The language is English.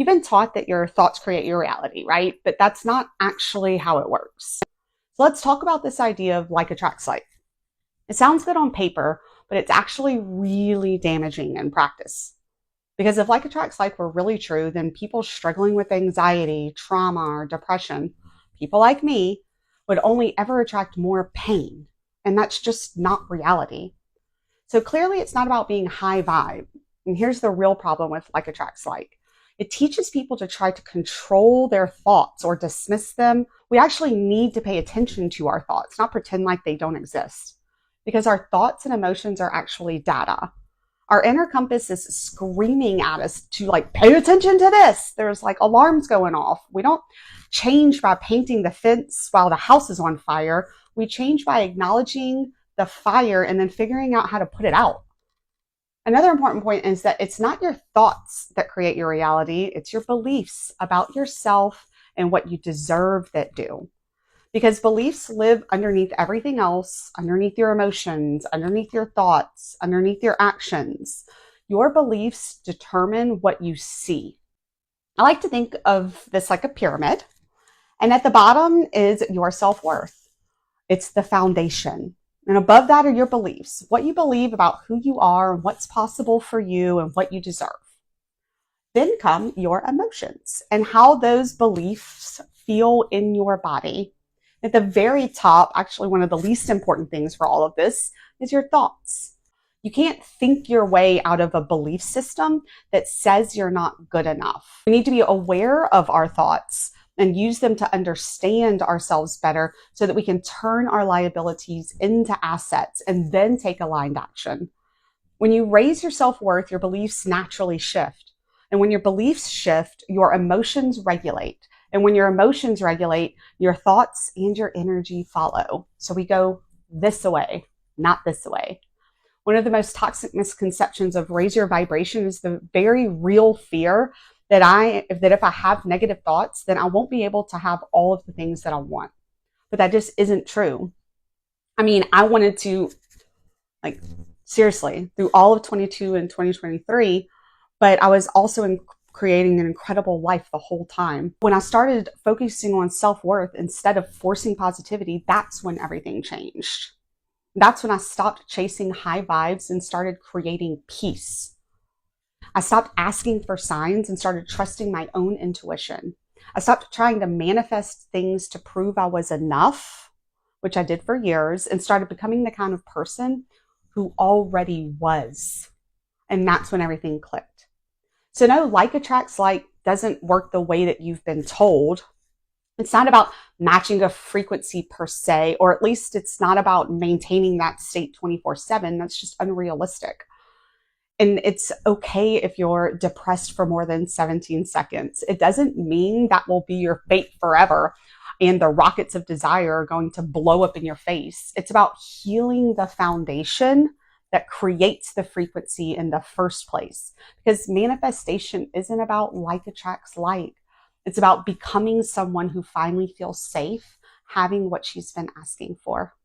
You've been taught that your thoughts create your reality, right? But that's not actually how it works. So let's talk about this idea of like attracts like. It sounds good on paper, but it's actually really damaging in practice. Because if like attracts like were really true, then people struggling with anxiety, trauma, or depression, people like me, would only ever attract more pain. And that's just not reality. So clearly, it's not about being high vibe. And here's the real problem with like attracts like. It teaches people to try to control their thoughts or dismiss them. We actually need to pay attention to our thoughts, not pretend like they don't exist. Because our thoughts and emotions are actually data. Our inner compass is screaming at us to like pay attention to this. There's like alarms going off. We don't change by painting the fence while the house is on fire. We change by acknowledging the fire and then figuring out how to put it out. Another important point is that it's not your thoughts that create your reality. It's your beliefs about yourself and what you deserve that do. Because beliefs live underneath everything else, underneath your emotions, underneath your thoughts, underneath your actions. Your beliefs determine what you see. I like to think of this like a pyramid. And at the bottom is your self-worth. It's the foundation. And above that are your beliefs, what you believe about who you are, what's possible for you, and what you deserve. Then come your emotions and how those beliefs feel in your body. At the very top, actually one of the least important things for all of this is your thoughts. You can't think your way out of a belief system that says you're not good enough. We need to be aware of our thoughts and use them to understand ourselves better so that we can turn our liabilities into assets and then take aligned action. When you raise your self-worth, your beliefs naturally shift. And when your beliefs shift, your emotions regulate. And when your emotions regulate, your thoughts and your energy follow. So we go this way, not this way. One of the most toxic misconceptions of raise your vibration is the very real fear that if I have negative thoughts, then I won't be able to have all of the things that I want. But that just isn't true. I mean, I wanted to, like, seriously, through all of 22 and 2023, but I was also creating an incredible life the whole time. When I started focusing on self-worth instead of forcing positivity, that's when everything changed. That's when I stopped chasing high vibes and started creating peace. I stopped asking for signs and started trusting my own intuition. I stopped trying to manifest things to prove I was enough, which I did for years, and started becoming the kind of person who already was. And that's when everything clicked. So no, like attracts like doesn't work the way that you've been told. It's not about matching a frequency per se, or at least it's not about maintaining that state 24/7. That's just unrealistic. And it's okay if you're depressed for more than 17 seconds. It doesn't mean that will be your fate forever and the rockets of desire are going to blow up in your face. It's about healing the foundation that creates the frequency in the first place. Because manifestation isn't about like attracts like. It's about becoming someone who finally feels safe having what she's been asking for.